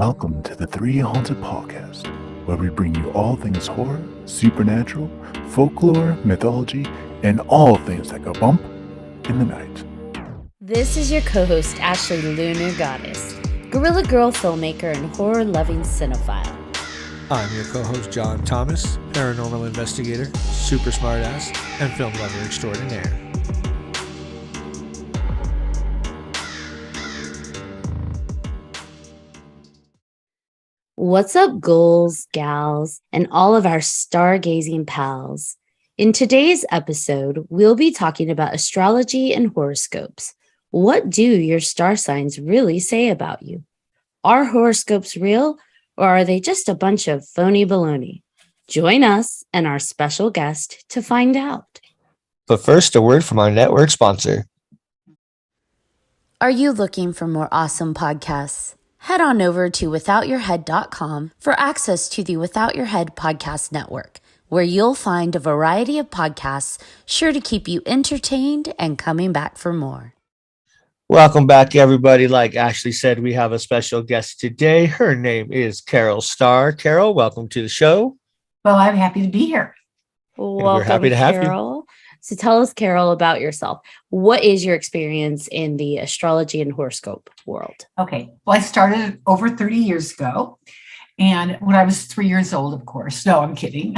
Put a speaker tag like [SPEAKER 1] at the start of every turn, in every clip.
[SPEAKER 1] Welcome to the 3Haunted podcast, where we bring you all things horror, supernatural, folklore, mythology, and all things that go bump in the night.
[SPEAKER 2] This is your co-host, Ashley Lunar Goddess, Gorilla Girl filmmaker and horror-loving cinephile.
[SPEAKER 3] I'm your co-host, John Thomas, paranormal investigator, super smartass, and film lover extraordinaire.
[SPEAKER 2] What's up, ghouls, gals, and all of our stargazing pals? In today's episode, we'll be talking about astrology and horoscopes. What do your star signs really say about you? Are horoscopes real, or are they just a bunch of phony baloney? Join us and our special guest to find out.
[SPEAKER 4] But first, a word from our network sponsor.
[SPEAKER 2] Are you looking for more awesome podcasts? Head on over to withoutyourhead.com for access to the Without Your Head podcast network, where you'll find a variety of podcasts sure to keep you entertained and coming back for more.
[SPEAKER 4] Welcome back, everybody. Like Ashley said, we have a special guest today. Her name is Carol Starr. Carol, welcome to the show.
[SPEAKER 5] Well, I'm happy to be here.
[SPEAKER 2] Welcome,
[SPEAKER 4] we're happy to have
[SPEAKER 2] Carol. So tell us, Carol, about yourself. What is your experience in the astrology and horoscope world?
[SPEAKER 5] Okay. Well, I started over 30 years ago. And when I was 3 years old, of course. No, I'm kidding.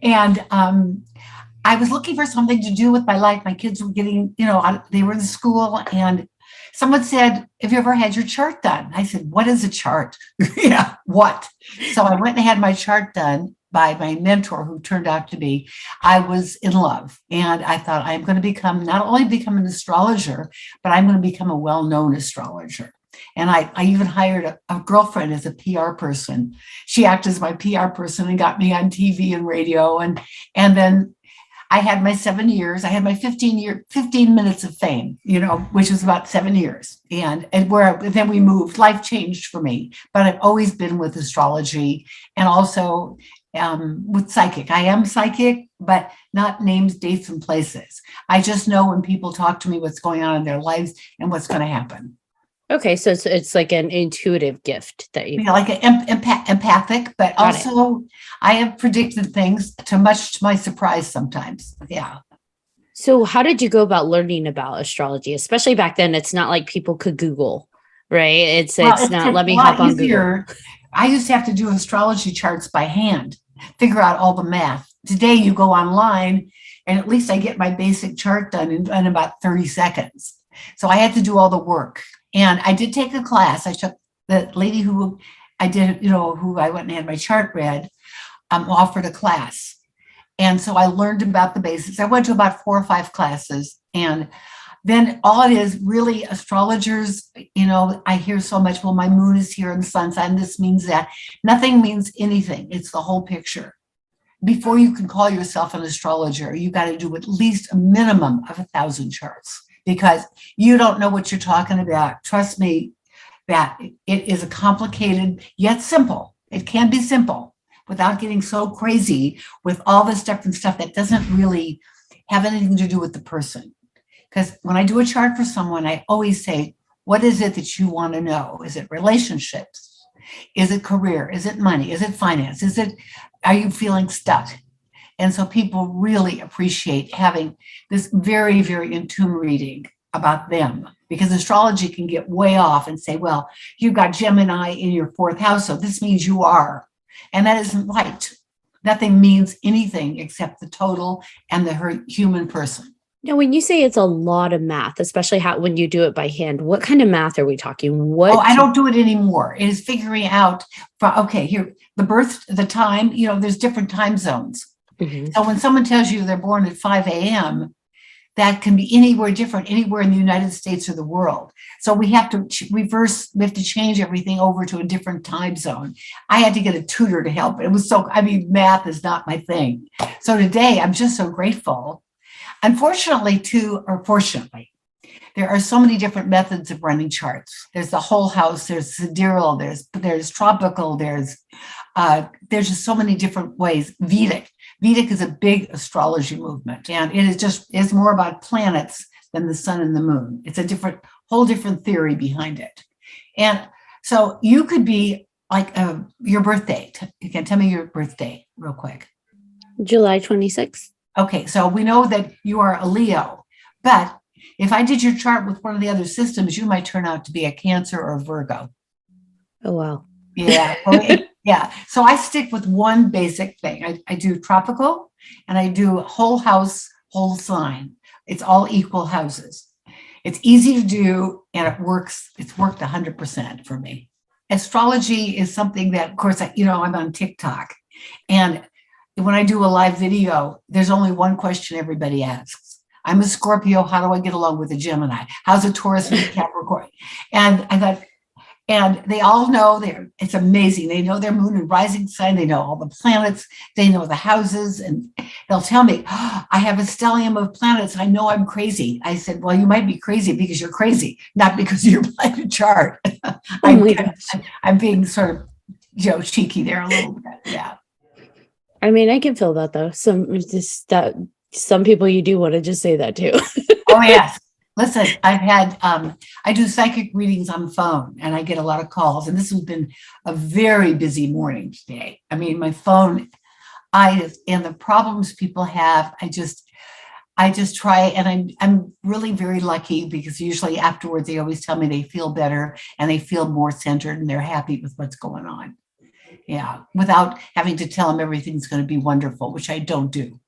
[SPEAKER 5] And I was looking for something to do with my life. My kids were getting, they were in school, and someone said, "Have you ever had your chart done?" I said, "What is a chart?" What? So I went and had my chart done by my mentor, who turned out to be, I was in love. And I thought, I'm going to not only become an astrologer, but I'm going to become a well-known astrologer. And I even hired a girlfriend as a PR person. She acted as my PR person and got me on TV and radio. And then I had my 7 years. I had my 15 minutes of fame, which was about 7 years. And then we moved. Life changed for me. But I've always been with astrology and also with psychic. I am psychic, but not names, dates, and places. I just know when people talk to me what's going on in their lives and what's going to happen.
[SPEAKER 2] Okay, so it's like an intuitive gift that you
[SPEAKER 5] like an empathic, but also I have predicted things much to my surprise sometimes. Yeah.
[SPEAKER 2] So how did you go about learning about astrology? Especially back then, it's not like people could Google, right? It's not, let me hop on Google.
[SPEAKER 5] I used to have to do astrology charts by hand, figure out all the math. Today you go online and at least I get my basic chart done in about 30 seconds. So I had to do all the work. And I did take a class. I took the lady who I went and had my chart read, offered a class. And so I learned about the basics. I went to about 4 or 5 classes. And then all it is really astrologers, I hear so much, well, my moon is here and the sun sign, this means that. Nothing means anything. It's the whole picture. Before you can call yourself an astrologer, you got to do at least a minimum of 1,000 charts, because you don't know what you're talking about. Trust me, that it is a complicated yet simple. It can be simple without getting so crazy with all this different stuff that doesn't really have anything to do with the person. Because when I do a chart for someone, I always say, what is it that you want to know? Is it relationships? Is it career? Is it money? Is it finance? Are you feeling stuck? And so people really appreciate having this very, very in tune reading about them, because astrology can get way off and say, well, you've got Gemini in your 4th house, so this means you are. And that isn't right. Nothing means anything except the total and the human person.
[SPEAKER 2] Now, when you say it's a lot of math, especially when you do it by hand, what kind of math are we talking?
[SPEAKER 5] I don't do it anymore. It is figuring out, here, the birth, the time, there's different time zones.
[SPEAKER 2] Mm-hmm.
[SPEAKER 5] So when someone tells you they're born at 5 a.m., that can be anywhere different, anywhere in the United States or the world. So we have to change everything over to a different time zone. I had to get a tutor to help. It was math is not my thing. So today I'm just so grateful. Unfortunately, fortunately, there are so many different methods of running charts. There's the whole house, there's sidereal, there's tropical, there's just so many different ways. Vedic is a big astrology movement, and it's more about planets than the sun and the moon. It's a whole different theory behind it. And So you could be like your birthday. You can tell me your birthday real quick.
[SPEAKER 2] July 26th.
[SPEAKER 5] Okay, so we know that you are a Leo, but if I did your chart with one of the other systems, you might turn out to be a Cancer or a Virgo.
[SPEAKER 2] Oh, wow.
[SPEAKER 5] Yeah. Yeah. So I stick with one basic thing. I do tropical and I do whole house, whole sign. It's all equal houses. It's easy to do and it works. It's worked 100% for me. Astrology is something that, of course, I'm on TikTok. And when I do a live video, there's only one question everybody asks. I'm a Scorpio. How do I get along with a Gemini? How's a Taurus and a Capricorn? And I thought, and they all know it's amazing. They know their moon and rising sign. They know all the planets. They know the houses. And they'll tell me, oh, I have a stellium of planets. I know I'm crazy. I said, well, you might be crazy because you're crazy, not because of your planet chart. I'm being sort of, cheeky there a little bit. Yeah.
[SPEAKER 2] I mean, I can feel that though. Some people you do want to just say that too.
[SPEAKER 5] Oh, yes. Listen, I do psychic readings on the phone and I get a lot of calls. And this has been a very busy morning today. I mean, my phone, and the problems people have, I just try, and I'm really very lucky because usually afterwards they always tell me they feel better and they feel more centered and they're happy with what's going on. Yeah, without having to tell them everything's going to be wonderful, which I don't do.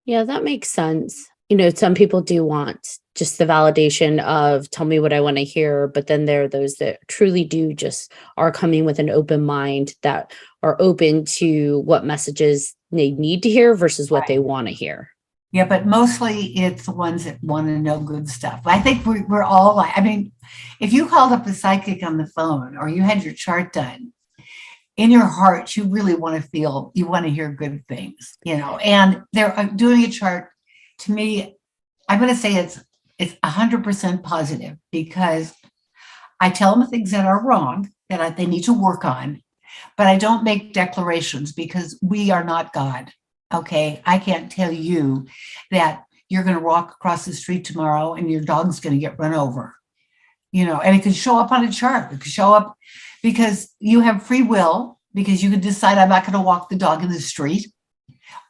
[SPEAKER 2] Yeah, that makes sense. Some people do want just the validation of tell me what I want to hear, but then there are those that truly do just are coming with an open mind that are open to what messages they need to hear versus what they want to hear.
[SPEAKER 5] Yeah, but mostly it's the ones that want to know good stuff. I think we're all like, I mean, if you called up a psychic on the phone or you had your chart done, in your heart, you really want to hear good things, and they're doing a chart. To me, I'm going to say it's 100% positive because I tell them things that are wrong that they need to work on, but I don't make declarations because we are not God. Okay. I can't tell you that you're going to walk across the street tomorrow and your dog's going to get run over, and it could show up on a chart. It could show up because you have free will, because you could decide I'm not going to walk the dog in the street,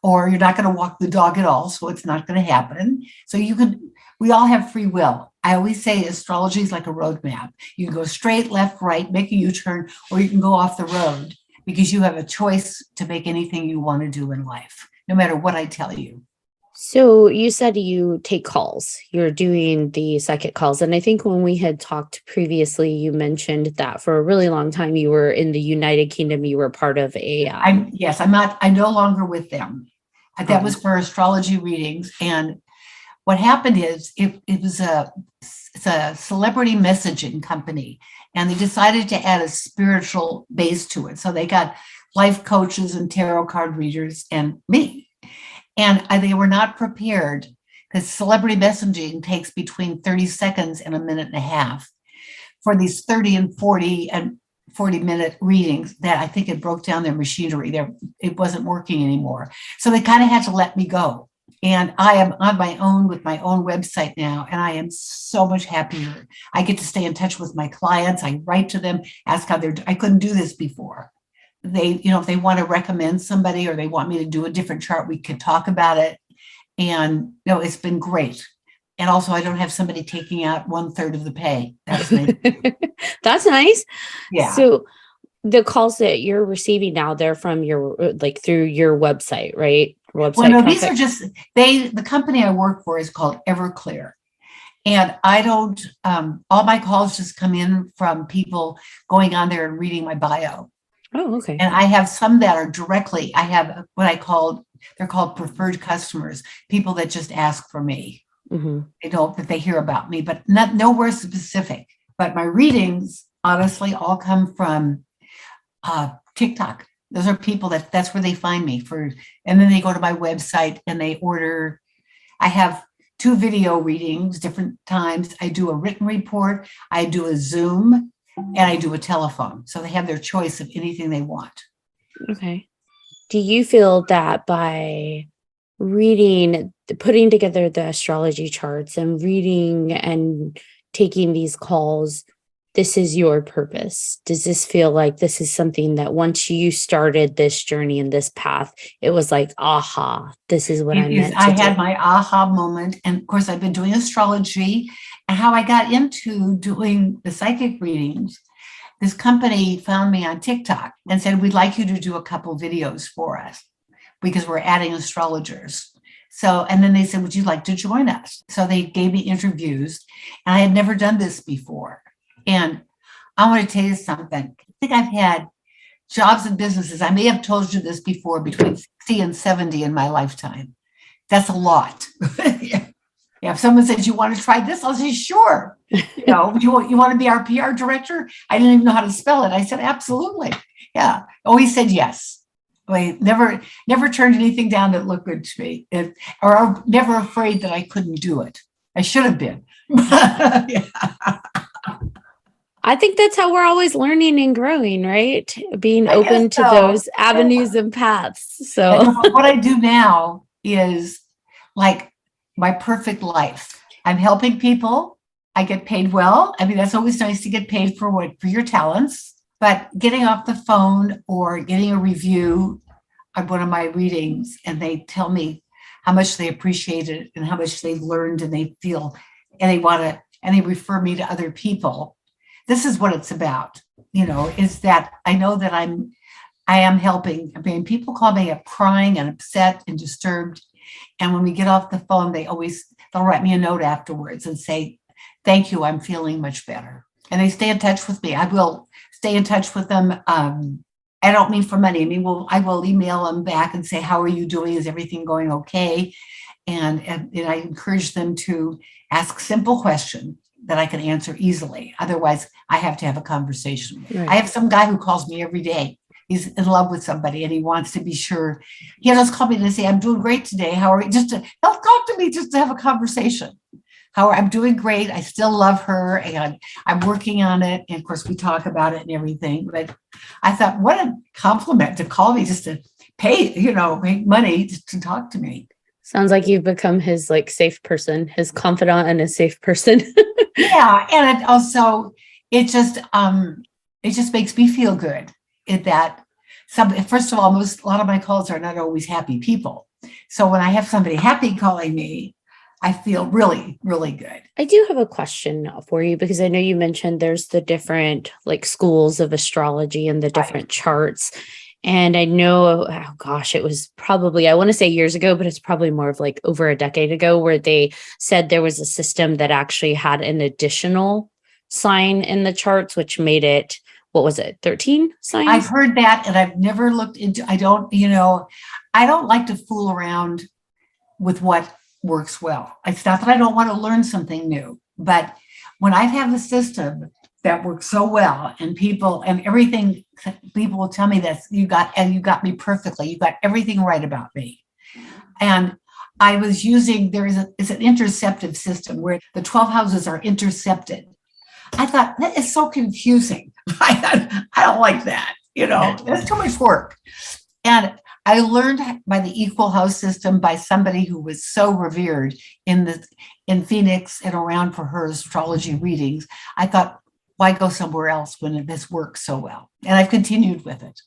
[SPEAKER 5] or you're not going to walk the dog at all. So it's not going to happen. So we all have free will. I always say astrology is like a roadmap. You can go straight, left, right, make a U-turn, or you can go off the road because you have a choice to make anything you want to do in life, no matter what I tell you.
[SPEAKER 2] So you said you take calls, you're doing the psychic calls. And I think when we had talked previously, you mentioned that for a really long time, you were in the United Kingdom, you were part of
[SPEAKER 5] I'm no longer with them. That was for astrology readings. And what happened is it's a celebrity messaging company, and they decided to add a spiritual base to it. So they got life coaches and tarot card readers and me. And they were not prepared because celebrity messaging takes between 30 seconds and a minute and a half for these 30 and 40-minute readings that I think it broke down their machinery. It wasn't working anymore. So they kind of had to let me go. And I am on my own with my own website now, and I am so much happier. I get to stay in touch with my clients. I write to them, ask how I couldn't do this before. If they want to recommend somebody or they want me to do a different chart, we can talk about it. And it's been great. And also I don't have somebody taking out 1/3 of the pay. That's nice.
[SPEAKER 2] That's nice.
[SPEAKER 5] Yeah.
[SPEAKER 2] So the calls that you're receiving now, they're from through your website, right?
[SPEAKER 5] These are just, the company I work for is called Everclear. And I don't, all my calls just come in from people going on there and reading my bio.
[SPEAKER 2] Oh, okay.
[SPEAKER 5] And I have some that are directly, I have what they're called preferred customers, people that just ask for me.
[SPEAKER 2] Mm-hmm.
[SPEAKER 5] They don't, that they hear about me, but nowhere specific. But my readings, honestly, all come from TikTok. Those are people that's where they find me and then they go to my website and they order. I have 2 video readings, different times. I do a written report, I do a Zoom, and I do a telephone. So they have their choice of anything they want.
[SPEAKER 2] Okay. Do you feel that by putting together the astrology charts and reading and taking these calls, this is your purpose? Does this feel like this is something that once you started this journey and this path, it was like, aha, this is what I'm meant to
[SPEAKER 5] I
[SPEAKER 2] do?
[SPEAKER 5] had my aha moment. And of course, I've been doing astrology, and how I got into doing the psychic readings. This company found me on TikTok and said, we'd like you to do a couple videos for us because we're adding astrologers. So, and then they said, would you like to join us? So they gave me interviews, and I had never done this before. And I want to tell you something. I think I've had jobs and businesses. I may have told you this before, between 60 and 70 in my lifetime. That's a lot. Yeah. If someone says, you want to try this? I'll say, sure. You want to be our PR director? I didn't even know how to spell it. I said, absolutely. Yeah. Always said yes. I never turned anything down that looked good to me, or I'm never afraid that I couldn't do it. I should have been. Yeah.
[SPEAKER 2] I think that's how we're always learning and growing, right? Being open to those avenues and paths. So
[SPEAKER 5] what I do now is like my perfect life. I'm helping people. I get paid well. I mean, that's always nice to get paid for your talents, but getting off the phone or getting a review on one of my readings, and they tell me how much they appreciate it and how much they've learned, and they feel, and they refer me to other people. This is what it's about, is that I know that I am helping. I mean, people call me up crying and upset and disturbed. And when we get off the phone, they'll write me a note afterwards and say, thank you, I'm feeling much better. And they stay in touch with me. I will stay in touch with them. I don't mean for money. I will email them back and say, how are you doing? Is everything going okay? And I encourage them to ask simple questions that I can answer easily. Otherwise, I have to have a conversation. Right. I have some guy who calls me every day. He's in love with somebody and he wants to be sure. He'll just call me to say, I'm doing great today. How are you? He'll talk to me just to have a conversation. I'm doing great. I still love her and I'm working on it. And of course, we talk about it and everything. But I thought, what a compliment to call me just to pay, make money to talk to me.
[SPEAKER 2] Sounds like you've become his safe person, his confidant and a safe person.
[SPEAKER 5] Yeah. And it just makes me feel good first of all, a lot of my calls are not always happy people. So when I have somebody happy calling me, I feel really, really good.
[SPEAKER 2] I do have a question for you, because I know you mentioned there's the different schools of astrology and the different charts. And I know, it was probably, I want to say years ago, but it's probably more of over a decade ago, where they said there was a system that actually had an additional sign in the charts, which made it, 13 signs?
[SPEAKER 5] I've heard that, and I've never looked into, I don't like to fool around with what works well. It's not that I don't want to learn something new, but when I have a system that works so well, and people will tell me that you got me perfectly. You got everything right about me. And I was using, it's an interceptive system where the 12 houses are intercepted. I thought, that is so confusing. I don't like that. That's too much work. And I learned by the equal house system by somebody who was so revered in Phoenix and around for her astrology readings. I thought, why go somewhere else when this works so well? And I've continued with it.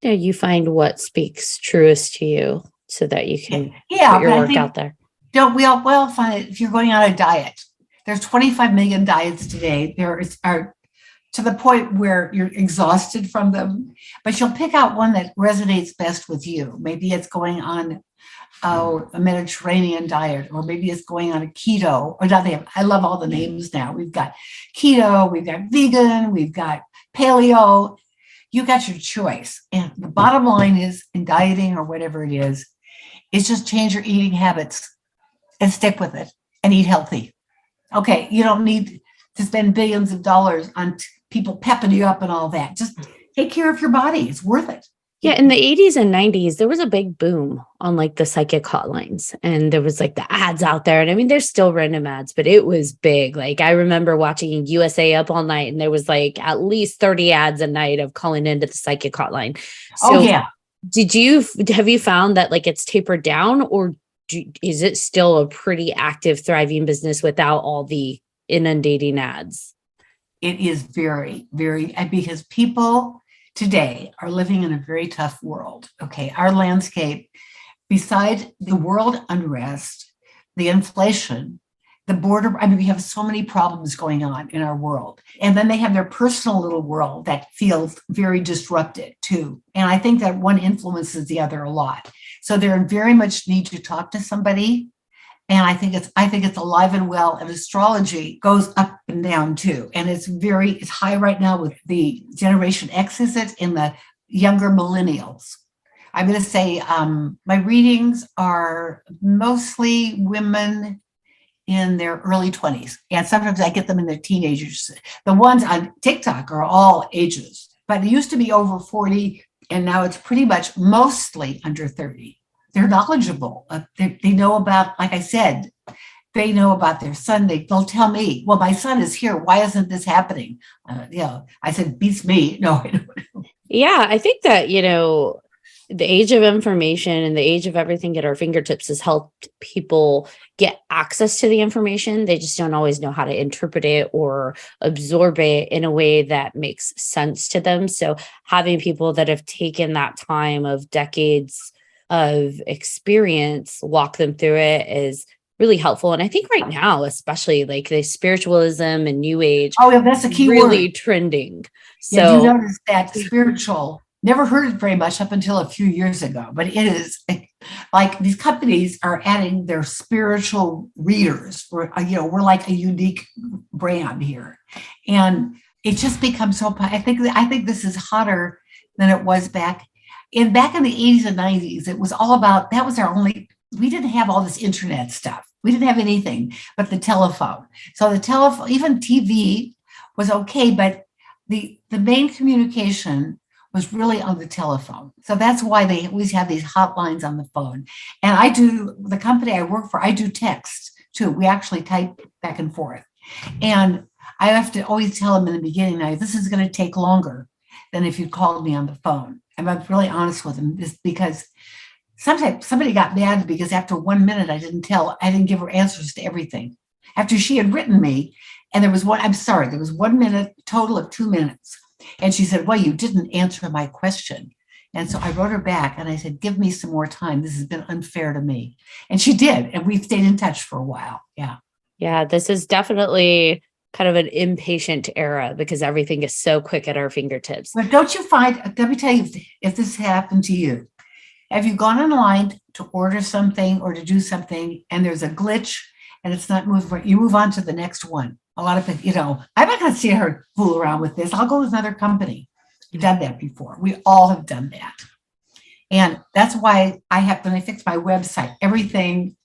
[SPEAKER 2] Yeah, you find what speaks truest to you so that you can put your work out there.
[SPEAKER 5] Don't we all find it if you're going on a diet? There's 25 million diets today. There are to the point where you're exhausted from them, but you'll pick out one that resonates best with you. Maybe it's going on a Mediterranean diet, or maybe it's going on a keto, or not. I love all the names now. We've got keto, we've got vegan, we've got paleo. You got your choice. And the bottom line is, in dieting or whatever it is just change your eating habits and stick with it and eat healthy. Okay, you don't need to spend billions of dollars on people pepping you up and all that. Just take care of your body. It's worth it.
[SPEAKER 2] Yeah, in the 80s and 90s, there was a big boom on the psychic hotlines, and there was the ads out there. And I mean, there's still random ads, but it was big. I remember watching USA Up All Night, and there was at least 30 ads a night of calling into the psychic hotline. So
[SPEAKER 5] yeah.
[SPEAKER 2] Have you found that it's tapered down, or is it still a pretty active, thriving business without all the inundating ads?
[SPEAKER 5] it is very, very, because people today are living in a very tough world. Okay. Our landscape, besides the world unrest, the inflation, the border, we have so many problems going on in our world. And then they have their personal little world that feels very disrupted too. And I think that one influences the other a lot. So they very much need to talk to somebody. And I think it's alive and well. And astrology goes up and down too. And it's high right now with the Generation X, is it, in the younger millennials. I'm going to say my readings are mostly women in their early 20s. And sometimes I get them in their teenagers. The ones on TikTok are all ages, but it used to be over 40. And now it's pretty much mostly under 30. They're knowledgeable. They know about, like I said, they know about their son. They'll tell me, well, my son is here. Why isn't this happening? I said, beats me. No, I don't know.
[SPEAKER 2] Yeah, I think that, the age of information and the age of everything at our fingertips has helped people get access to the information. They just don't always know how to interpret it or absorb it in a way that makes sense to them. So having people that have taken that time of decades of experience, walk them through it is really helpful. And I think right now, especially like the spiritualism and new age,
[SPEAKER 5] that's a key
[SPEAKER 2] really
[SPEAKER 5] word.
[SPEAKER 2] Trending.
[SPEAKER 5] Yeah, you notice that spiritual, never heard it very much up until a few years ago, but it is like these companies are adding their spiritual readers. We're like a unique brand here. And it just becomes so, I think this is hotter than it was back in the 80s and 90s. It was all about, that was our only, we didn't have all this internet stuff. We didn't have anything but the telephone. So the telephone, even TV was okay, but the main communication was really on the telephone. So that's why they always have these hotlines on the phone. And the company I work for, I do text too. We actually type back and forth. And I have to always tell them in the beginning, now, this is going to take longer than if you called me on the phone. And I'm really honest with them, just because sometimes somebody got mad because after 1 minute, I didn't give her answers to everything. After she had written me, and there was 1 minute, total of 2 minutes. And she said, well, you didn't answer my question. And so I wrote her back and I said, give me some more time. This has been unfair to me. And she did. And we've stayed in touch for a while. Yeah.
[SPEAKER 2] Yeah, this is definitely kind of an impatient era because everything is so quick at our fingertips.
[SPEAKER 5] But don't you find, let me tell you, if this happened to you, have you gone online to order something or to do something and there's a glitch and it's not moving, you move on to the next one? A lot of people, I'm not going to see her fool around with this. I'll go with another company. We've done that before. We all have done that. And that's why when I fixed my website, everything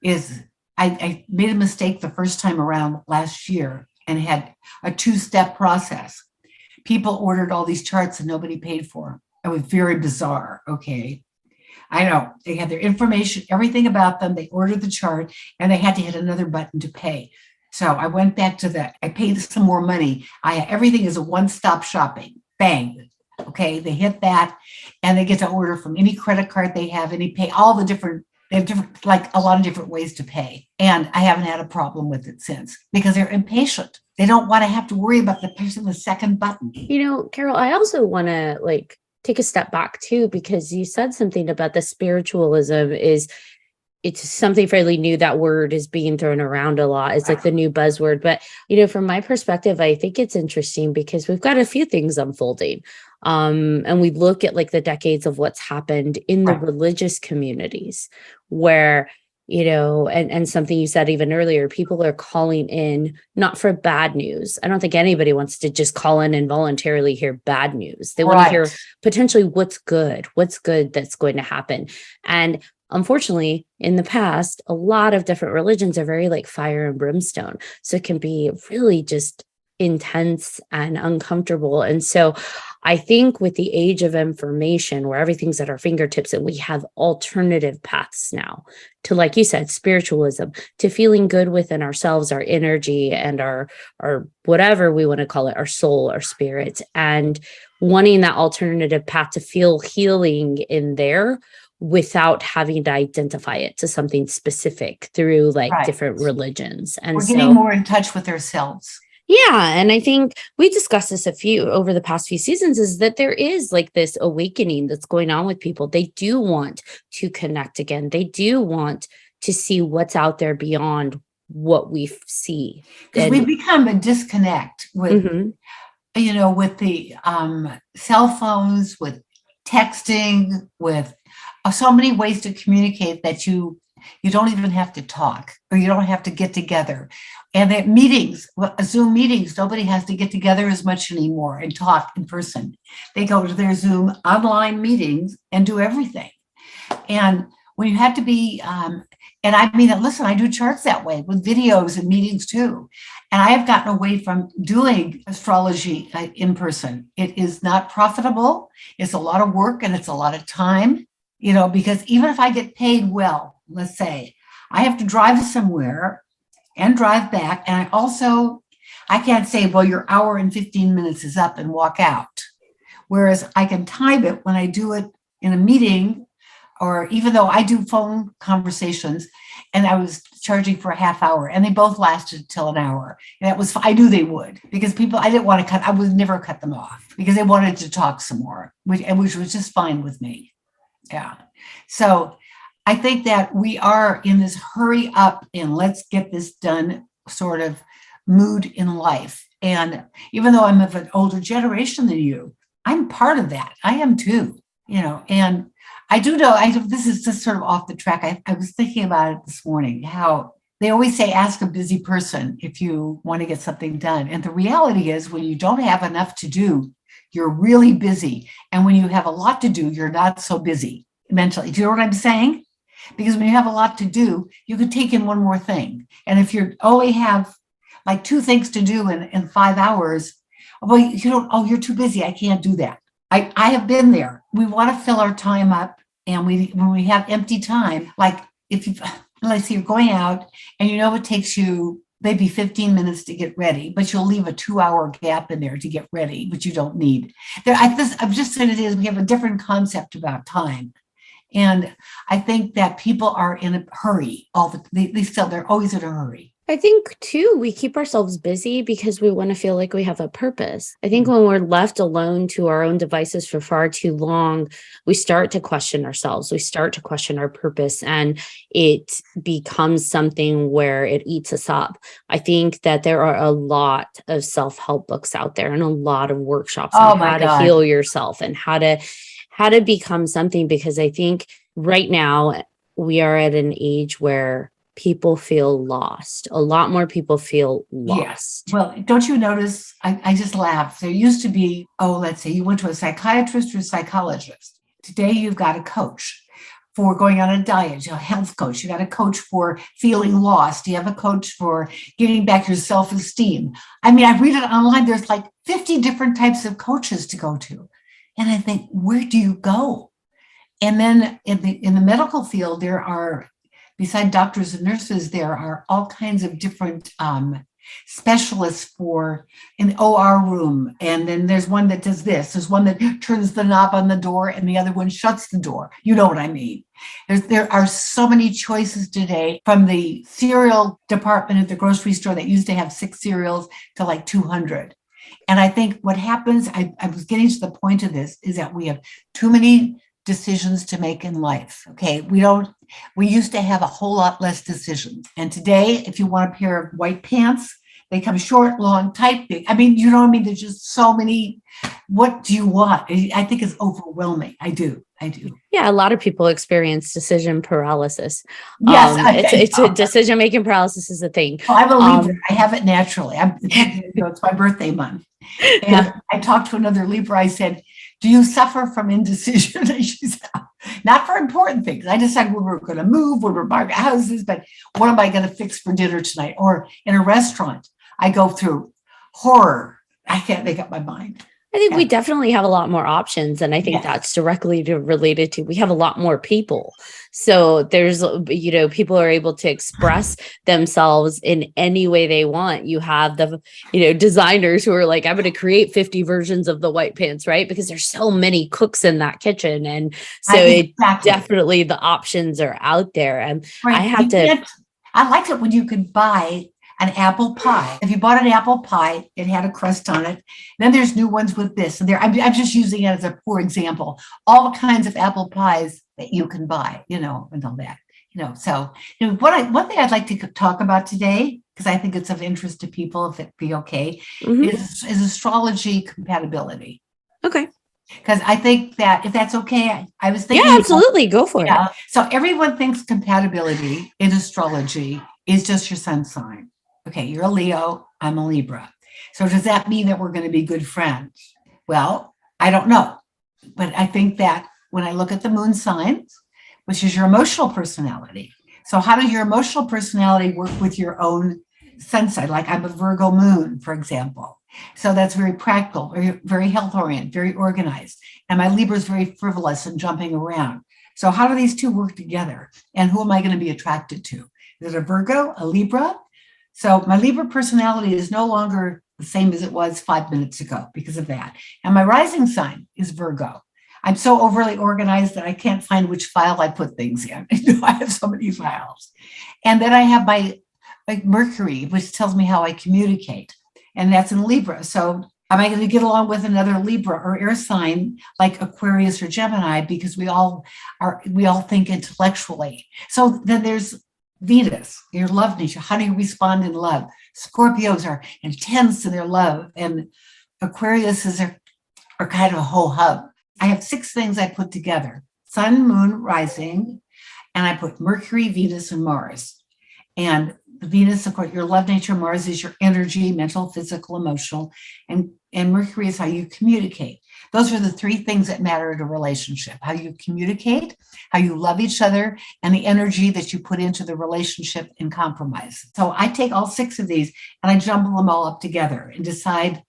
[SPEAKER 5] is, I made a mistake the first time around last year and had a 2-step process. People ordered all these charts and nobody paid for them. It was very bizarre. Okay. I know they had their information, everything about them. They ordered the chart and they had to hit another button to pay. So I went back to that. I paid some more money. Everything is a one-stop shopping. Bang. Okay. They hit that and they get to order from any credit card they have, any pay, all the different, they have different, like a lot of different ways to pay. And I haven't had a problem with it since because they're impatient. They don't want to have to worry about pushing the second button.
[SPEAKER 2] Carol, I also want to take a step back too, because you said something about the spiritualism it's something fairly new. That word is being thrown around a lot. It's like the new buzzword. But, from my perspective, I think it's interesting because we've got a few things unfolding. And we look at the decades of what's happened in the religious communities where, and something you said even earlier, people are calling in not for bad news. I don't think anybody wants to just call in and voluntarily hear bad news. They want to hear potentially what's good that's going to happen. And unfortunately, in the past, a lot of different religions are very like fire and brimstone. So it can be really just intense and uncomfortable. And so I think with the age of information where everything's at our fingertips and we have alternative paths now to, like you said, spiritualism, to feeling good within ourselves, our energy and our whatever we want to call it, our soul, our spirit, and wanting that alternative path to feel healing in there without having to identify it to something specific through different religions. And
[SPEAKER 5] we're getting more in touch with ourselves.
[SPEAKER 2] Yeah. And I think we discussed this over the past few seasons, is that there is like this awakening that's going on with people. They do want to connect again. They do want to see what's out there beyond what we see.
[SPEAKER 5] Because we've become a disconnect with,
[SPEAKER 2] Mhm.
[SPEAKER 5] with the cell phones, with texting, with so many ways to communicate that you don't even have to talk, or you don't have to get together. And at meetings, Zoom meetings, nobody has to get together as much anymore and talk in person. They go to their Zoom online meetings and do everything. And when you have to be, and I mean, listen, I do charts that way with videos and meetings too. And I have gotten away from doing astrology in person. It is not profitable. It's a lot of work and it's a lot of time, because even if I get paid well, let's say, I have to drive somewhere and drive back. And I can't say, well, your hour and 15 minutes is up and walk out. Whereas I can time it when I do it in a meeting, or even though I do phone conversations, and I was charging for a half hour, and they both lasted till an hour. And I knew they would, because I didn't want to I would never cut them off because they wanted to talk some more, which was just fine with me. Yeah. So I think that we are in this hurry up and let's get this done sort of mood in life. And even though I'm of an older generation than you, I'm part of that. I am too, and I do know, this is just sort of off the track. I was thinking about it this morning, how they always say, ask a busy person if you want to get something done. And the reality is, when you don't have enough to do, you're really busy. And when you have a lot to do, you're not so busy mentally. Do you know what I'm saying? Because when you have a lot to do, you could take in one more thing. And if you only have like 2 things to do in 5 hours, well, you're too busy. I can't do that. I have been there. We want to fill our time up. And when we have empty time, like let's say you're going out and it takes you maybe 15 minutes to get ready, but you'll leave a 2-hour gap in there to get ready, which you don't need. I'm just saying, it is, we have a different concept about time. And I think that people are in a hurry. They're always in a hurry.
[SPEAKER 2] I think too, we keep ourselves busy because we want to feel like we have a purpose. I think when we're left alone to our own devices for far too long, we start to question ourselves. We start to question our purpose, and it becomes something where it eats us up. I think that there are a lot of self-help books out there and a lot of workshops on how to heal yourself and how to become something, because I think right now we are at an age where people feel lost. A lot more people feel lost.
[SPEAKER 5] Yeah. Well, don't you notice? I just laugh. There used to be, let's say you went to a psychiatrist or a psychologist. Today, you've got a coach for going on a diet, a health coach. You got a coach for feeling lost. You have a coach for getting back your self-esteem. I mean, I read it online. There's like 50 different types of coaches to go to. And I think, where do you go? And then in the medical field, there are, beside doctors and nurses, there are all kinds of different specialists for an OR room. And then there's one that does this. There's one that turns the knob on the door, and the other one shuts the door. You know what I mean? There are so many choices today, from the cereal department at the grocery store that used to have 6 cereals to like 200. And I think what happens, I was getting to the point of this, is that we have too many decisions to make in life. Okay. We used to have a whole lot less decisions. And today, if you want a pair of white pants, they come short, long, tight, big. I mean, you know what I mean? There's just so many. What do you want? I think it's overwhelming. I do.
[SPEAKER 2] Yeah, a lot of people experience decision paralysis.
[SPEAKER 5] Yes,
[SPEAKER 2] it's a decision-making paralysis is a thing.
[SPEAKER 5] Oh, I believe it. I have it naturally. It's my birthday month. And I talked to another Libra. I said, do you suffer from indecision? And she said, not for important things. I decide when we're going to move, when we're buying houses, but what am I going to fix for dinner tonight? Or in a restaurant, I go through horror. I can't make up my mind.
[SPEAKER 2] I think we definitely have a lot more options. And I think that's directly related to, we have a lot more people. So there's, people are able to express themselves in any way they want. You have the, designers who are like, I'm going to create 50 versions of the white pants, right? Because there's so many cooks in that kitchen. And so definitely the options are out there. And I like it when you could buy
[SPEAKER 5] an apple pie. If you bought an apple pie, it had a crust on it. Then there's new ones with this. And I'm just using it as a poor example. All kinds of apple pies that you can buy, and all that. So one thing I'd like to talk about today, because I think it's of interest to people, if it be okay, is astrology compatibility.
[SPEAKER 2] Okay.
[SPEAKER 5] Because I think that if that's okay, I was thinking.
[SPEAKER 2] Yeah, absolutely. Go for it.
[SPEAKER 5] So everyone thinks compatibility in astrology is just your sun sign. Okay, you're a Leo, I'm a Libra. So does that mean that we're going to be good friends? Well, I don't know. But I think that when I look at the moon signs, which is your emotional personality. So how does your emotional personality work with your own sun sign? Like I'm a Virgo moon, for example. So that's very practical, very health oriented, very organized. And my Libra is very frivolous and jumping around. So how do these two work together? And who am I going to be attracted to? Is it a Virgo, a Libra? So my Libra personality is no longer the same as it was 5 minutes ago because of that. And my rising sign is Virgo. I'm so overly organized that I can't find which file I put things in. I have so many files. And then I have my Mercury, which tells me how I communicate. And that's in Libra. So am I going to get along with another Libra or air sign like Aquarius or Gemini? Because we all think intellectually. So then there's Venus, your love nature. How do you respond in love? Scorpios are intense in their love, and Aquariuses are kind of a whole hub. I have 6 things I put together: Sun, Moon, Rising, and I put Mercury, Venus, and Mars. And the Venus, of course, your love nature. Mars is your energy, mental, physical, emotional, and Mercury is how you communicate. Those are the 3 things that matter in a relationship: how you communicate, how you love each other, and the energy that you put into the relationship and compromise. So I take all 6 of these and I jumble them all up together and decide,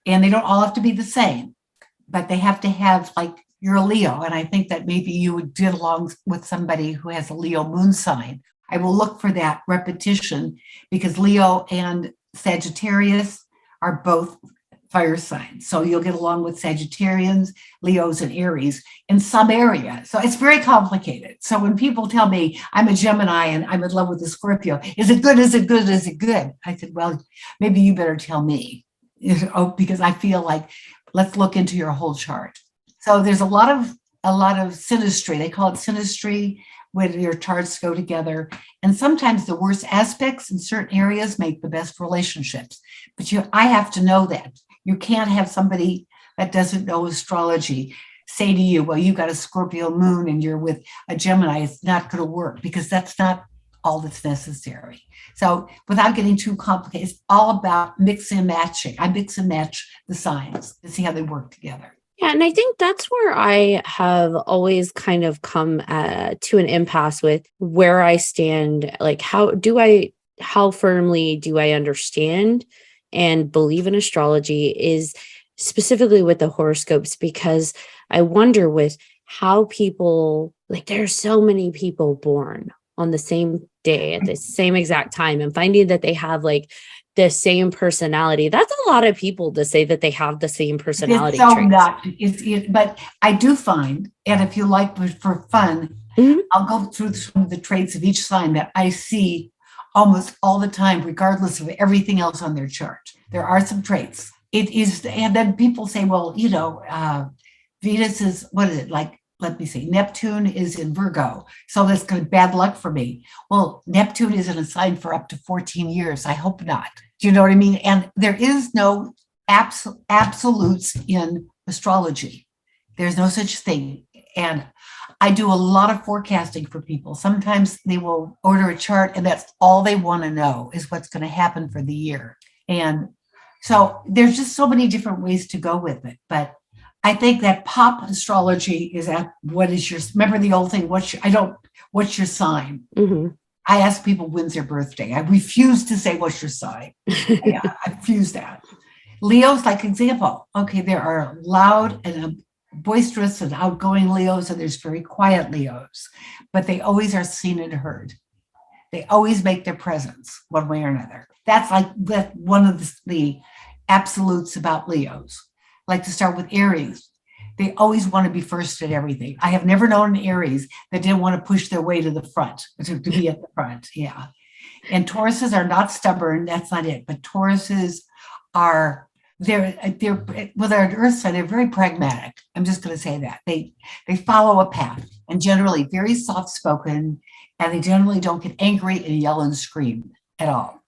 [SPEAKER 5] and they don't all have to be the same, but they have to have, like, you're a Leo, and I think that maybe you would get along with somebody who has a Leo moon sign. I will look for that repetition because Leo and Sagittarius are both fire signs. So you'll get along with Sagittarians, Leos, and Aries in some area. So it's very complicated. So when people tell me I'm a Gemini and I'm in love with a Scorpio, is it good? Is it good? Is it good? I said, well, maybe you better tell me, because I feel like, let's look into your whole chart. So there's a lot of synastry. They call it synastry, when your charts go together. And sometimes the worst aspects in certain areas make the best relationships. But I have to know that. You can't have somebody that doesn't know astrology say to you, well, you got a Scorpio moon and you're with a Gemini. It's not going to work, because that's not all that's necessary. So without getting too complicated, it's all about mix and matching. I mix and match the signs to see how they work together.
[SPEAKER 2] Yeah, and I think that's where I have always kind of come to an impasse with where I stand. Like, how firmly do I understand and believe in astrology, is specifically with the horoscopes, because I wonder with how people, like, there's so many people born on the same day at the same exact time, and finding that they have like the same personality. That's a lot of people to say that they have the same personality traits.
[SPEAKER 5] But I do find, and if you like, for fun, I'll go through some of the traits of each sign that I see almost all the time, regardless of everything else on their chart. There are some traits. It is, and then people say, well, Venus is, what is it, like, let me see, Neptune is in Virgo, so that's good, bad luck for me. Well, Neptune isn't a sign for up to 14 years. I hope not. Do you know what I mean? And there is no absolutes in astrology. There's no such thing. And I do a lot of forecasting for people. Sometimes they will order a chart and that's all they want to know is what's going to happen for the year. And so there's just so many different ways to go with it. But I think that pop astrology is at remember the old thing, what's your sign? Mm-hmm. I ask people when's their birthday. I refuse to say what's your sign. Yeah, I refuse that. Leo's like example. Okay, there are loud and boisterous and outgoing Leos, and there's very quiet Leos, but they always are seen and heard. They always make their presence one way or another. That's one of the absolutes about Leos. I like to start with Aries. They always want to be first at everything. I have never known an Aries that didn't want to push their way to the front, to be at the front. Yeah. And Tauruses are not stubborn. That's not it. But Tauruses are they're with our Earth sign. They're very pragmatic. I'm just going to say that they follow a path and generally very soft spoken, and they generally don't get angry and yell and scream at all.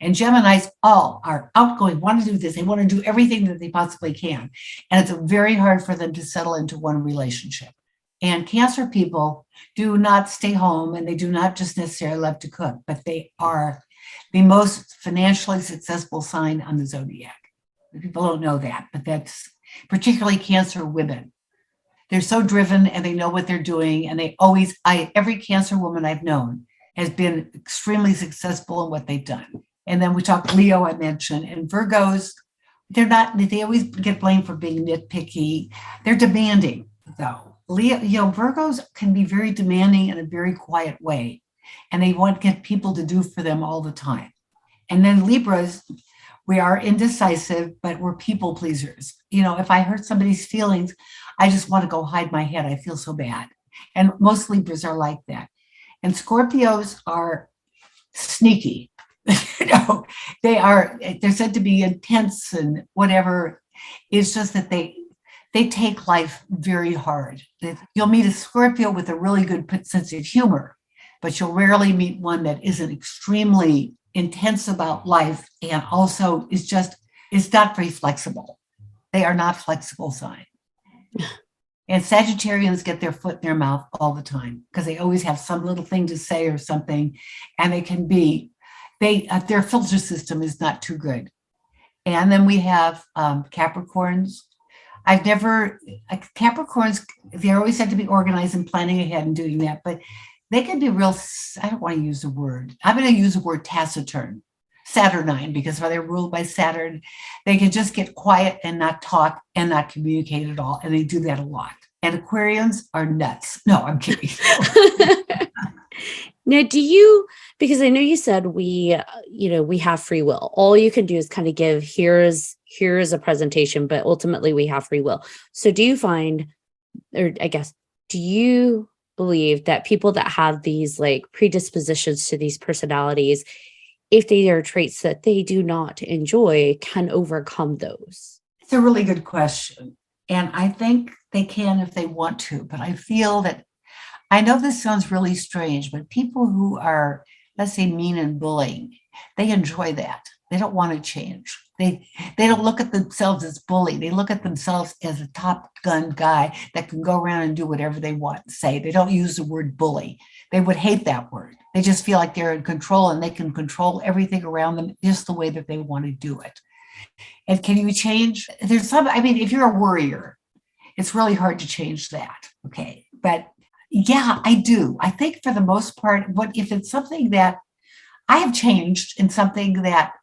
[SPEAKER 5] And Geminis all are outgoing, want to do this. They want to do everything that they possibly can, and it's very hard for them to settle into one relationship. And Cancer people do not stay home, and they do not just necessarily love to cook, but they are the most financially successful sign on the zodiac. People don't know that, but that's particularly Cancer women. They're so driven and they know what they're doing. And they always, every Cancer woman I've known has been extremely successful in what they've done. And then we talked Leo, I mentioned, and Virgos, they always get blamed for being nitpicky. They're demanding though. Virgos can be very demanding in a very quiet way. And they want to get people to do for them all the time. And then Libras, we are indecisive, but we're people pleasers. If I hurt somebody's feelings, I just want to go hide my head. I feel so bad. And most Libras are like that. And Scorpios are sneaky. They're said to be intense and whatever. It's just that they take life very hard. You'll meet a Scorpio with a really good sense of humor, but you'll rarely meet one that isn't extremely intense about life and also is not very flexible. They are not flexible sign. And Sagittarians get their foot in their mouth all the time because they always have some little thing to say or something, and their filter system is not too good. And then we have Capricorns. Capricorns, they're always said to be organized and planning ahead and doing that, but they can be real, I don't want to use the word. I'm going to use the word taciturn, Saturnine, because they're ruled by Saturn. They can just get quiet and not talk and not communicate at all. And they do that a lot. And Aquarians are nuts. No, I'm kidding.
[SPEAKER 2] Now, because I know you said we have free will. All you can do is kind of give, here's a presentation, but ultimately we have free will. So do you find, or I guess, do you believe that people that have these like predispositions to these personalities, if they are traits that they do not enjoy, can overcome those?
[SPEAKER 5] It's a really good question. And I think they can if they want to, but I feel that, I know this sounds really strange, but people who are, let's say, mean and bullying, they enjoy that. They don't want to change. They don't look at themselves as bully. They look at themselves as a top gun guy that can go around and do whatever they want to say. They don't use the word bully. They would hate that word. They just feel like they're in control and they can control everything around them just the way that they want to do it. And can you change? If you're a worrier, it's really hard to change that. Okay. But yeah, I do. I think for the most part, if it's something that I have changed in something that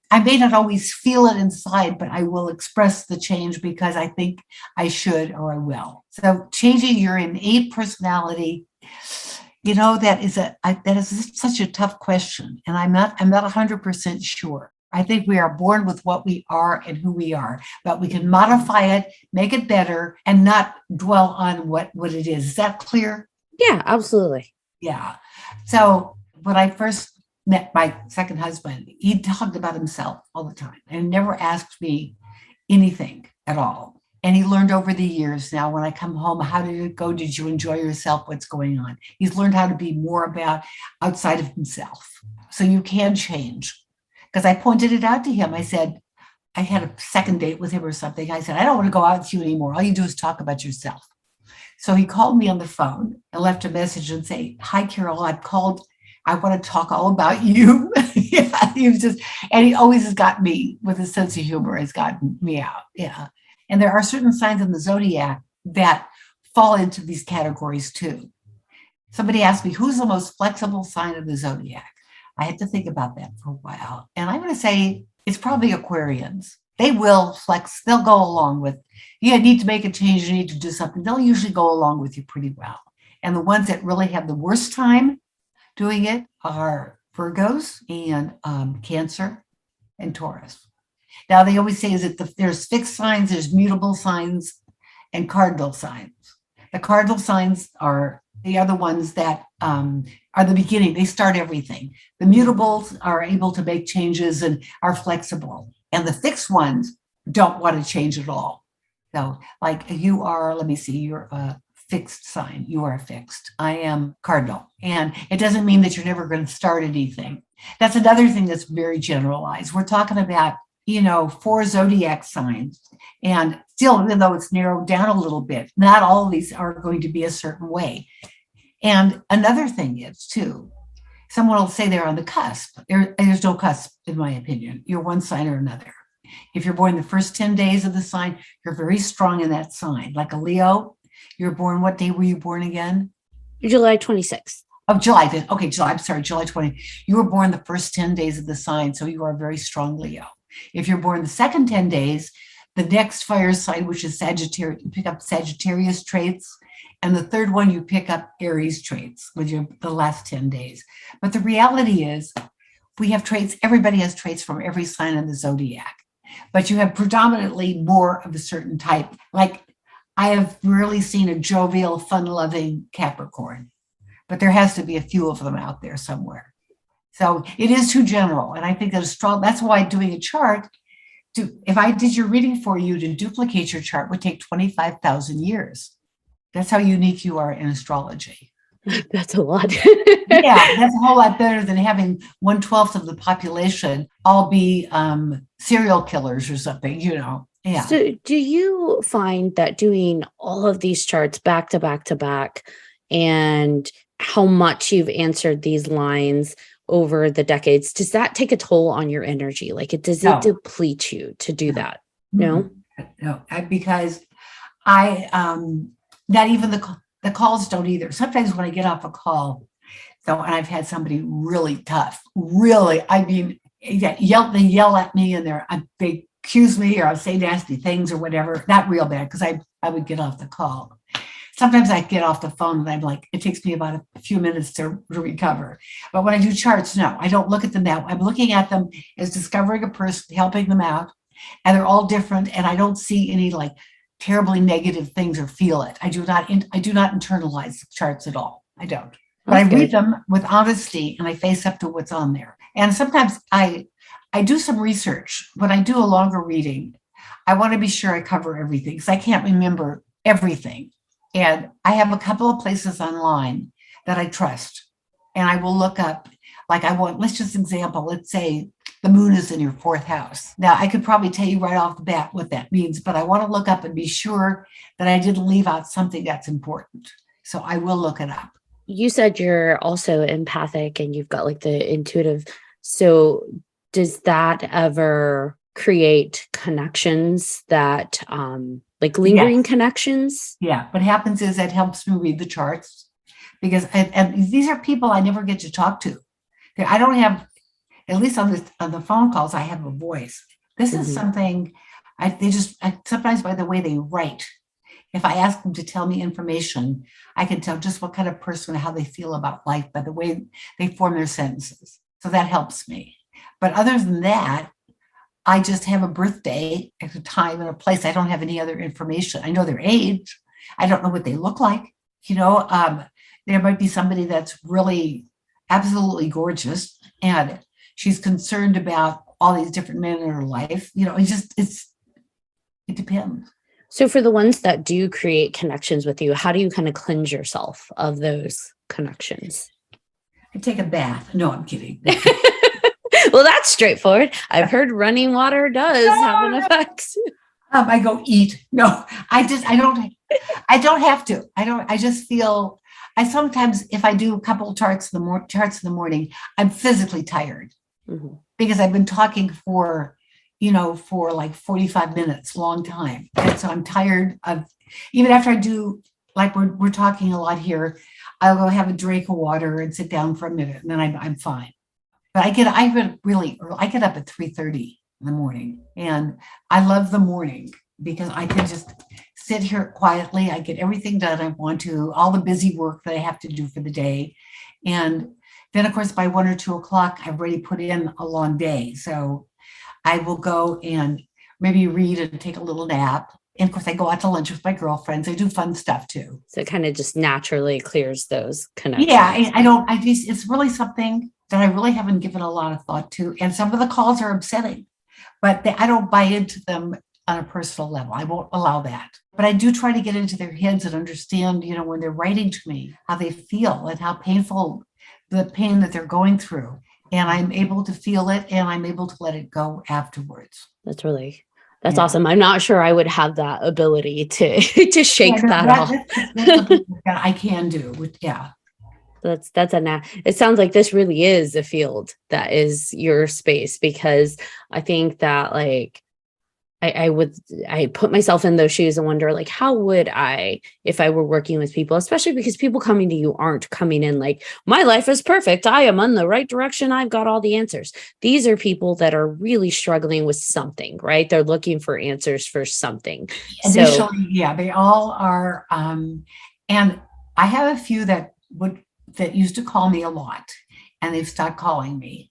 [SPEAKER 5] I may not always feel it inside, but I will express the change because I think I should or I will. So changing your innate personality, that is such a tough question. And I'm not 100% sure. I think we are born with what we are and who we are, but we can modify it, make it better, and not dwell on what it is. Is that clear?
[SPEAKER 2] Yeah, absolutely.
[SPEAKER 5] Yeah. So when I first met my second husband, he talked about himself all the time and never asked me anything at all. And he learned over the years now when I come home, how did it go? Did you enjoy yourself? What's going on? He's learned how to be more about outside of himself. So you can change. Because I pointed it out to him. I said, I had a second date with him or something. I said, I don't want to go out with you anymore. All you do is talk about yourself. So he called me on the phone and left a message and say, hi, Carol, I've called. I want to talk all about you. Yeah, and he always has got me with his sense of humor, has gotten me out. Yeah. And there are certain signs in the zodiac that fall into these categories too. Somebody asked me, who's the most flexible sign of the zodiac? I had to think about that for a while. And I'm going to say it's probably Aquarians. They will flex. They'll go along with, you need to make a change, you need to do something. They'll usually go along with you pretty well. And the ones that really have the worst time doing it are Virgos and Cancer and Taurus. Now, they always say is that there's fixed signs, there's mutable signs, and cardinal signs. The cardinal signs are the other ones that are the beginning. They start everything. The mutables are able to make changes and are flexible. And the fixed ones don't want to change at all. So like you are, let me see, you're a fixed sign. You are fixed. I am cardinal. And it doesn't mean that you're never going to start anything. That's another thing that's very generalized. We're talking about, 4 zodiac signs. And still, even though it's narrowed down a little bit, not all of these are going to be a certain way. And another thing is, too, someone will say they're on the cusp. There's no cusp, in my opinion. You're one sign or another. If you're born the first 10 days of the sign, you're very strong in that sign. Like a Leo, you're born, what day were you born again?
[SPEAKER 2] July 26th.
[SPEAKER 5] Oh, July. Okay, July. I'm sorry, July 20. You were born the first 10 days of the sign, so you are a very strong Leo. If you're born the second 10 days, the next fire sign, which is Sagittarius, you pick up Sagittarius traits. And the third one, you pick up Aries traits with the last 10 days. But the reality is, we have traits, everybody has traits from every sign in the zodiac. But you have predominantly more of a certain type. Like, I have rarely seen a jovial, fun-loving Capricorn. But there has to be a few of them out there somewhere. So it is too general. And I think that that's why doing a chart, if I did your reading for you, to duplicate your chart would take 25,000 years. That's how unique you are in astrology.
[SPEAKER 2] That's a lot.
[SPEAKER 5] Yeah, that's a whole lot better than having 1/12 of the population all be serial killers or something, Yeah.
[SPEAKER 2] So do you find that doing all of these charts back to back to back, and how much you've answered these lines over the decades, does that take a toll on your energy? Like, does it deplete you to do that? No?
[SPEAKER 5] No, because I, not even the calls don't either. Sometimes when I get off a call, and I've had somebody really tough, really, I mean, they yell at me and they accuse me or say nasty things or whatever. Not real bad, because I would get off the call. Sometimes I get off the phone and I'm like, it takes me about a few minutes to recover. But when I do charts, no, I don't look at them that way. I'm looking at them as discovering a person, helping them out, and they're all different. And I don't see any like terribly negative things or feel it. I do not internalize the charts at all. I don't. But I read them with honesty and I face up to what's on there. And sometimes I do some research. When I do a longer reading, I want to be sure I cover everything because I can't remember everything. And I have a couple of places online that I trust. And I will look up, let's say the moon is in your 4th house. Now, I could probably tell you right off the bat what that means, but I want to look up and be sure that I didn't leave out something that's important. So I will look it up.
[SPEAKER 2] You said you're also empathic and you've got like the intuitive. So does that ever create connections that, like lingering connections?
[SPEAKER 5] Yeah. What happens is it helps me read the charts because and these are people I never get to talk to. I don't have, at least on the phone calls, I have a voice. This is something sometimes by the way they write. If I ask them to tell me information, I can tell just what kind of person, how they feel about life by the way they form their sentences. So that helps me. But other than that, I just have a birthday at a time and a place. I don't have any other information. I know their age. I don't know what they look like. There might be somebody that's really absolutely gorgeous and she's concerned about all these different men in her life. It depends.
[SPEAKER 2] So for the ones that do create connections with you, how do you kind of cleanse yourself of those connections?
[SPEAKER 5] I take a bath. No, I'm kidding.
[SPEAKER 2] Well, that's straightforward. I've heard running water does have an effect.
[SPEAKER 5] I go eat. No, I don't have to. I just feel, sometimes if I do a couple of charts in the morning, I'm physically tired because I've been talking for like 45 minutes, long time. And so I'm tired of, even after I do, like we're talking a lot here, I'll go have a drink of water and sit down for a minute and then I'm fine. But I get up at 3:30 in the morning and I love the morning because I can just sit here quietly. I get everything done I want to, all the busy work that I have to do for the day. And then of course, by 1 or 2 o'clock, I've already put in a long day. So I will go and maybe read and take a little nap. And of course, I go out to lunch with my girlfriends. I do fun stuff too.
[SPEAKER 2] So it kind of just naturally clears those connections.
[SPEAKER 5] Yeah, it's really something that I really haven't given a lot of thought to. And some of the calls are upsetting, but I don't buy into them on a personal level. I won't allow that. But I do try to get into their heads and understand, when they're writing to me, how they feel and how painful the pain that they're going through. And I'm able to feel it and I'm able to let it go afterwards.
[SPEAKER 2] That's awesome. I'm not sure I would have that ability to shake that off.
[SPEAKER 5] That's I can do. Yeah.
[SPEAKER 2] It sounds like this really is a field that is your space, because I think that I put myself in those shoes and wonder, how would I, if I were working with people, especially because people coming to you aren't coming in like, my life is perfect, I am on the right direction, I've got all the answers. These are people that are really struggling with something, right? They're looking for answers for something.
[SPEAKER 5] Initially, they all are. And I have a few that used to call me a lot, and they've stopped calling me.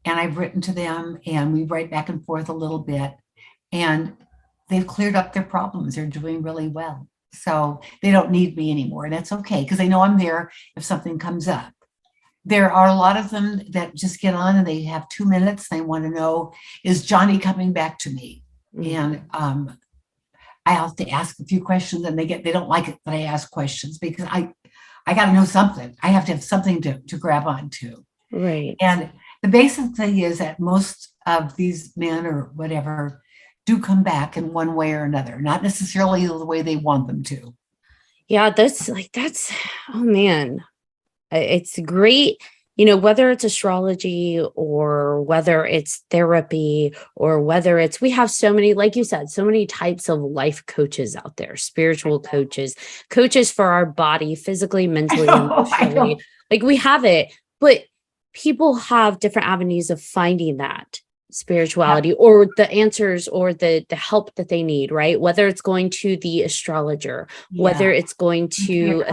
[SPEAKER 5] And I've written to them, and we write back and forth a little bit. And they've cleared up their problems. They're doing really well. So they don't need me anymore. And that's okay, because they know I'm there if something comes up. There are a lot of them that just get on and they have 2 minutes. They want to know, is Johnny coming back to me? And I have to ask a few questions, and they don't like it that I ask questions, because I got to know something. I have to have something to grab onto.
[SPEAKER 2] Right.
[SPEAKER 5] And the basic thing is that most of these men or whatever do come back in one way or another, not necessarily the way they want them to.
[SPEAKER 2] Yeah, that's oh man, it's great. Whether it's astrology or whether it's therapy or whether it's, we have so many, like you said, so many types of life coaches out there, spiritual coaches for our body, physically, mentally, emotionally. We have it, but people have different avenues of finding that spirituality or the answers or the help that they need, right? Whether it's going to the astrologer, whether it's going to,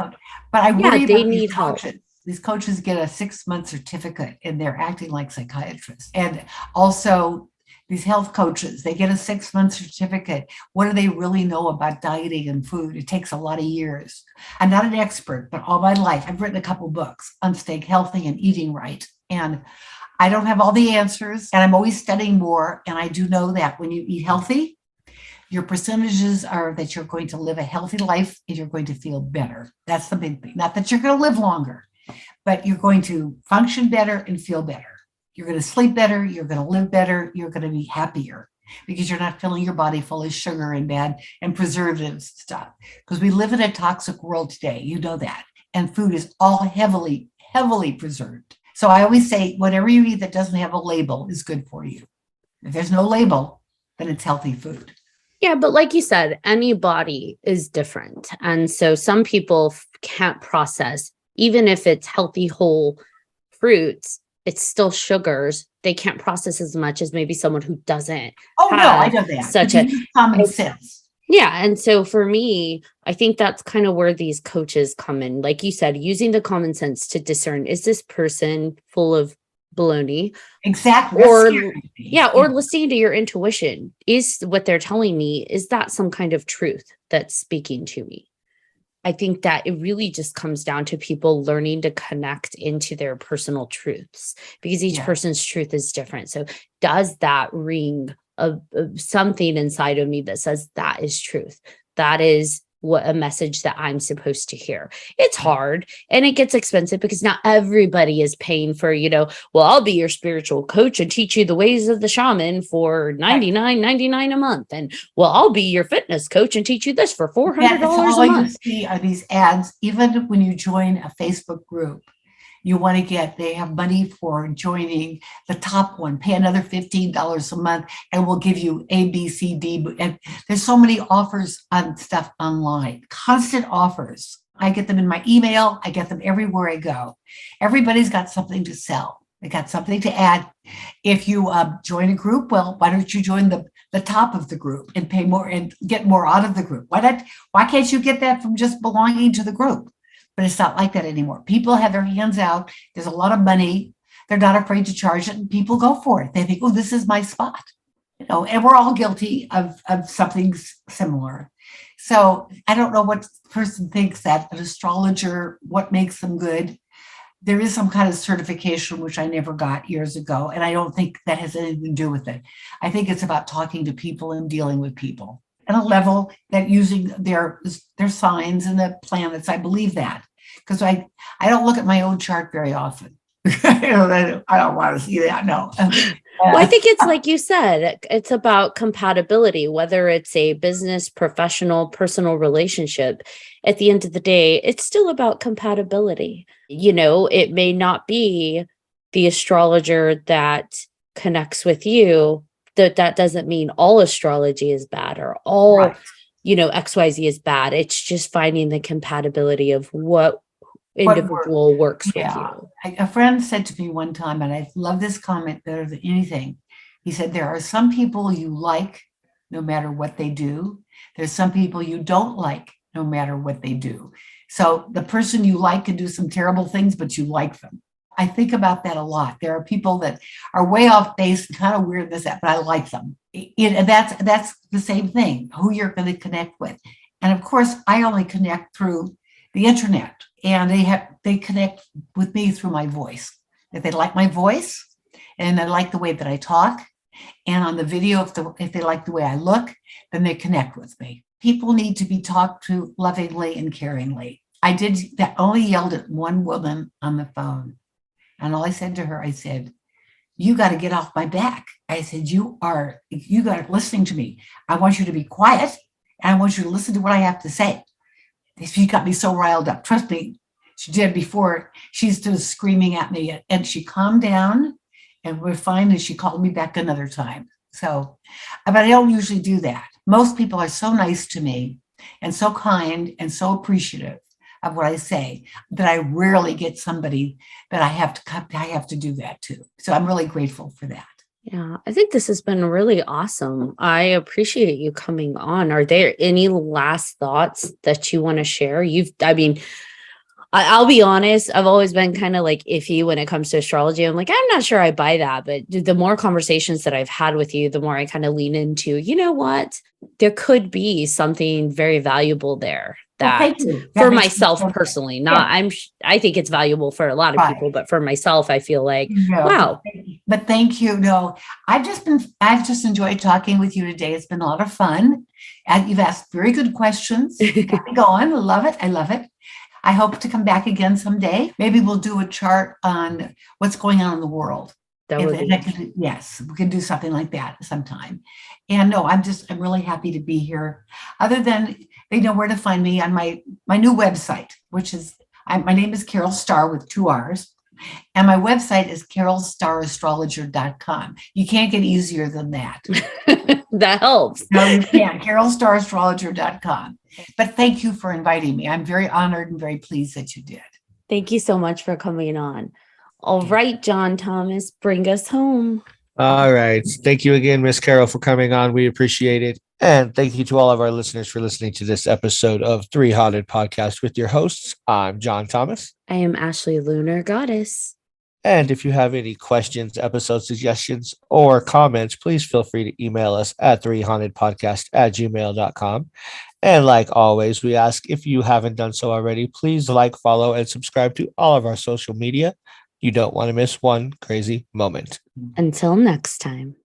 [SPEAKER 5] but I worry
[SPEAKER 2] they
[SPEAKER 5] about
[SPEAKER 2] need help.
[SPEAKER 5] These coaches get a 6-month certificate and they're acting like psychiatrists. And also these health coaches, they get a 6-month certificate. What do they really know about dieting and food? It takes a lot of years. I'm not an expert, but all my life, I've written a couple books on staying healthy and eating right. And I don't have all the answers, and I'm always studying more. And I do know that when you eat healthy, your percentages are that you're going to live a healthy life and you're going to feel better. That's the big thing. Not that you're going to live longer, but you're going to function better and feel better. You're going to sleep better. You're going to live better. You're going to be happier because you're not filling your body full of sugar and bad and preservative stuff. Because we live in a toxic world today. You know that. And food is all heavily, heavily preserved. So I always say, whatever you eat that doesn't have a label is good for you. If there's no label, then it's healthy food.
[SPEAKER 2] Yeah, but like you said, any body is different. And so some people can't process, even if it's healthy, whole fruits, it's still sugars. They can't process as much as maybe someone who doesn't.
[SPEAKER 5] Oh, no, I know that.
[SPEAKER 2] Such a
[SPEAKER 5] common sense.
[SPEAKER 2] Yeah. And so for me, I think that's kind of where these coaches come in. Like you said, using the common sense to discern, is this person full of baloney?
[SPEAKER 5] Exactly.
[SPEAKER 2] Or listening to your intuition. Is what they're telling me, is that some kind of truth that's speaking to me? I think that it really just comes down to people learning to connect into their personal truths, because each person's truth is different. So does that ring of something inside of me that says that is truth? That is what a message that I'm supposed to hear. It's hard and it gets expensive because not everybody is paying for, well, I'll be your spiritual coach and teach you the ways of the shaman for $99.99 a month. And well, I'll be your fitness coach and teach you this for $400 a month. You see
[SPEAKER 5] are these ads, even when you join a Facebook group, they have money for joining the top one, pay another $15 a month, and we'll give you A, B, C, D. And there's so many offers on stuff online, constant offers. I get them in my email. I get them everywhere I go. Everybody's got something to sell. They got something to add. If you join a group, well, why don't you join the top of the group and pay more and get more out of the group? Why can't you get that from just belonging to the group? But it's not like that anymore. People have their hands out. There's a lot of money. They're not afraid to charge it, and people go for it. They think, oh, this is my spot. And we're all guilty of something similar. So I don't know what person thinks that an astrologer, what makes them good. There is some kind of certification, which I never got years ago. And I don't think that has anything to do with it. I think it's about talking to people and dealing with people at a level that using their signs and the planets. I believe that because I don't look at my own chart very often. I don't want to see that. No.
[SPEAKER 2] Well, I think it's like you said, it's about compatibility, whether it's a business, professional, personal relationship. At the end of the day, it's still about compatibility. It may not be the astrologer that connects with you. That doesn't mean all astrology is bad or all,
[SPEAKER 5] Right.
[SPEAKER 2] XYZ is bad. It's just finding the compatibility of what individual works with you.
[SPEAKER 5] A friend said to me one time, and I love this comment better than anything. He said, there are some people you like no matter what they do. There's some people you don't like no matter what they do. So the person you like can do some terrible things, but you like them. I think about that a lot. There are people that are way off base, kind of weird, but I like them. And that's the same thing, who you're going to connect with. And of course, I only connect through the internet, and they connect with me through my voice. If they like my voice and they like the way that I talk, and on the video, if they like the way I look, then they connect with me. People need to be talked to lovingly and caringly. I did that, only yelled at one woman on the phone. And all I said to her, I said, you got to get off my back. I said, you got listening to me. I want you to be quiet, and I want you to listen to what I have to say. She got me so riled up. Trust me, she did before. She stood screaming at me, and she calmed down, and we're fine. And she called me back another time. So, but I don't usually do that. Most people are so nice to me and so kind and so appreciative of what I say that I rarely get somebody that I have to do that to. So I'm really grateful for that.
[SPEAKER 2] Yeah, I think this has been really awesome. I appreciate you coming on. Are there any last thoughts that you want to share? I'll be honest, I've always been kind of like iffy when it comes to astrology. I'm like, I'm not sure I buy that. But the more conversations that I've had with you, the more I kind of lean into, you know what? There could be something very valuable there that for myself personally, I think it's valuable for a lot of people, but for myself, I feel like, wow.
[SPEAKER 5] But thank you. No, I've just enjoyed talking with you today. It's been a lot of fun. And you've asked very good questions. Got me going. I love it. I love it. I hope to come back again someday. Maybe we'll do a chart on what's going on in the world. Yes, we can do something like that sometime. And no, I'm really happy to be here. Other than they know where to find me on my new website, which is my name is Carol Starr with 2 R's. And my website is carolstarrastrologer.com. You can't get easier than that.
[SPEAKER 2] That helps.
[SPEAKER 5] No, you can't. carolstarrastrologer.com. But thank you for inviting me. I'm very honored and very pleased that you did.
[SPEAKER 2] Thank you so much for coming on. All right, John Thomas, bring us home.
[SPEAKER 4] All right. Thank you again, Miss Carol, for coming on. We appreciate it. And thank you to all of our listeners for listening to this episode of 3Haunted Podcast with your hosts. I'm John Thomas.
[SPEAKER 2] I am Ashley Lunar Goddess.
[SPEAKER 4] And if you have any questions, episode suggestions, or comments, please feel free to email us at 3hauntedpodcast@gmail.com. And like always, we ask, if you haven't done so already, please like, follow, and subscribe to all of our social media. You don't want to miss one crazy moment.
[SPEAKER 2] Until next time.